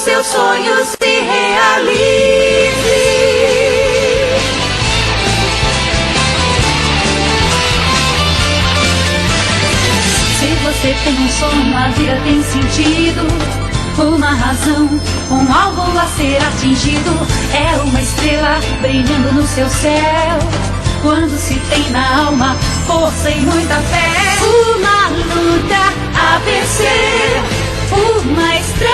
seus sonhos se realizem. Se você tem um sonho, a vida tem sentido, uma razão, um alvo a ser atingido. É uma estrela brilhando no seu céu, quando se tem na alma força e muita fé. Uma luta a vencer, uma estrela